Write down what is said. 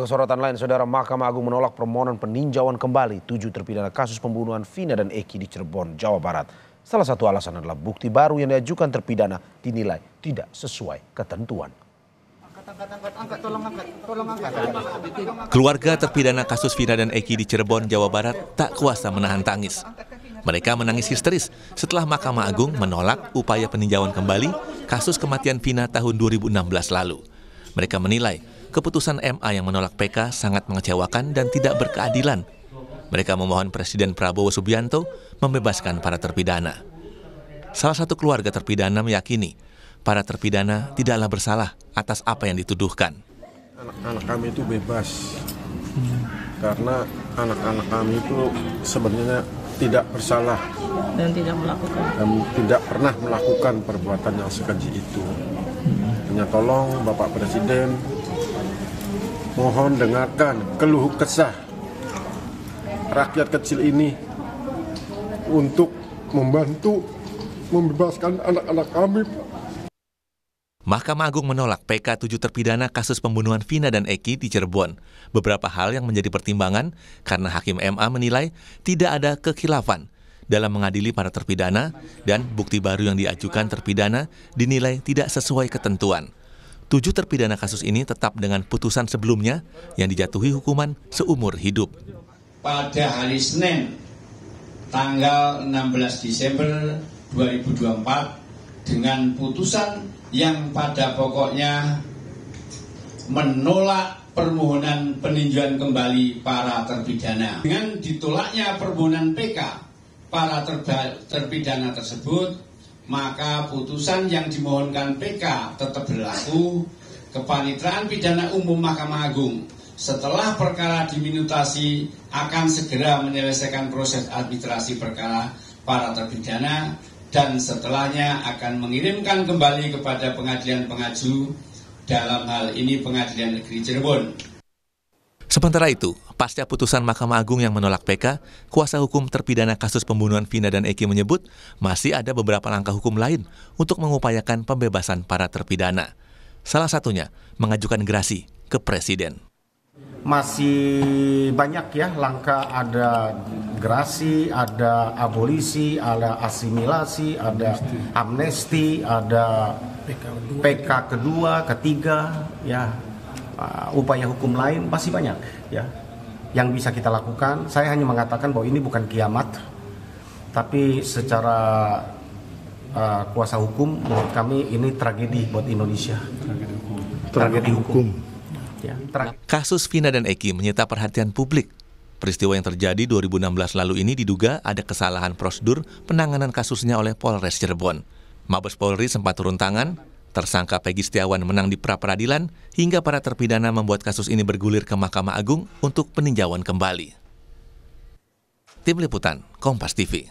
Kesorotan lain, Saudara, Mahkamah Agung menolak permohonan peninjauan kembali 7 terpidana kasus pembunuhan Vina dan Eki di Cirebon, Jawa Barat. Salah satu alasan adalah bukti baru yang diajukan terpidana dinilai tidak sesuai ketentuan. Keluarga terpidana kasus Vina dan Eki di Cirebon, Jawa Barat tak kuasa menahan tangis. Mereka menangis histeris setelah Mahkamah Agung menolak upaya peninjauan kembali kasus kematian Vina tahun 2016 lalu. Mereka menilai keputusan MA yang menolak PK sangat mengecewakan dan tidak berkeadilan. Mereka memohon Presiden Prabowo Subianto membebaskan para terpidana. Salah satu keluarga terpidana meyakini para terpidana tidaklah bersalah atas apa yang dituduhkan. Anak-anak kami itu bebas karena anak-anak kami itu sebenarnya tidak bersalah dan tidak pernah melakukan perbuatan yang sekeji itu. Hanya tolong Bapak Presiden, mohon dengarkan keluh kesah rakyat kecil ini untuk membantu membebaskan anak-anak kami. Mahkamah Agung menolak PK 7 terpidana kasus pembunuhan Vina dan Eki di Cirebon. Beberapa hal yang menjadi pertimbangan karena Hakim MA menilai tidak ada kekhilafan dalam mengadili para terpidana dan bukti baru yang diajukan terpidana dinilai tidak sesuai ketentuan. 7 terpidana kasus ini tetap dengan putusan sebelumnya yang dijatuhi hukuman seumur hidup. Pada hari Senin, tanggal 16 Desember 2024, dengan putusan yang pada pokoknya menolak permohonan peninjauan kembali para terpidana. Dengan ditolaknya permohonan PK para terpidana tersebut, maka putusan yang dimohonkan PK tetap berlaku. Kepanitraan Pidana Umum Mahkamah Agung setelah perkara diminutasi akan segera menyelesaikan proses administrasi perkara para terpidana dan setelahnya akan mengirimkan kembali kepada pengadilan pengaju, dalam hal ini Pengadilan Negeri Cirebon. Sementara itu, pasca putusan Mahkamah Agung yang menolak PK, kuasa hukum terpidana kasus pembunuhan Vina dan Eki menyebut masih ada beberapa langkah hukum lain untuk mengupayakan pembebasan para terpidana. Salah satunya mengajukan gerasi ke Presiden. Masih banyak ya langkah, ada gerasi, ada abolisi, ada asimilasi, ada amnesti, ada PK kedua, ketiga, ya upaya hukum lain masih banyak ya yang bisa kita lakukan. Saya hanya mengatakan bahwa ini bukan kiamat, tapi secara kuasa hukum menurut kami ini tragedi buat Indonesia. Tragedi hukum. Ya, kasus Vina dan Eki menyita perhatian publik. Peristiwa yang terjadi 2016 lalu ini diduga ada kesalahan prosedur penanganan kasusnya oleh Polres Cirebon. Mabes Polri sempat turun tangan, tersangka Peggy Setiawan menang di pra-peradilan, hingga para terpidana membuat kasus ini bergulir ke Mahkamah Agung untuk peninjauan kembali. Tim Liputan, Kompas TV.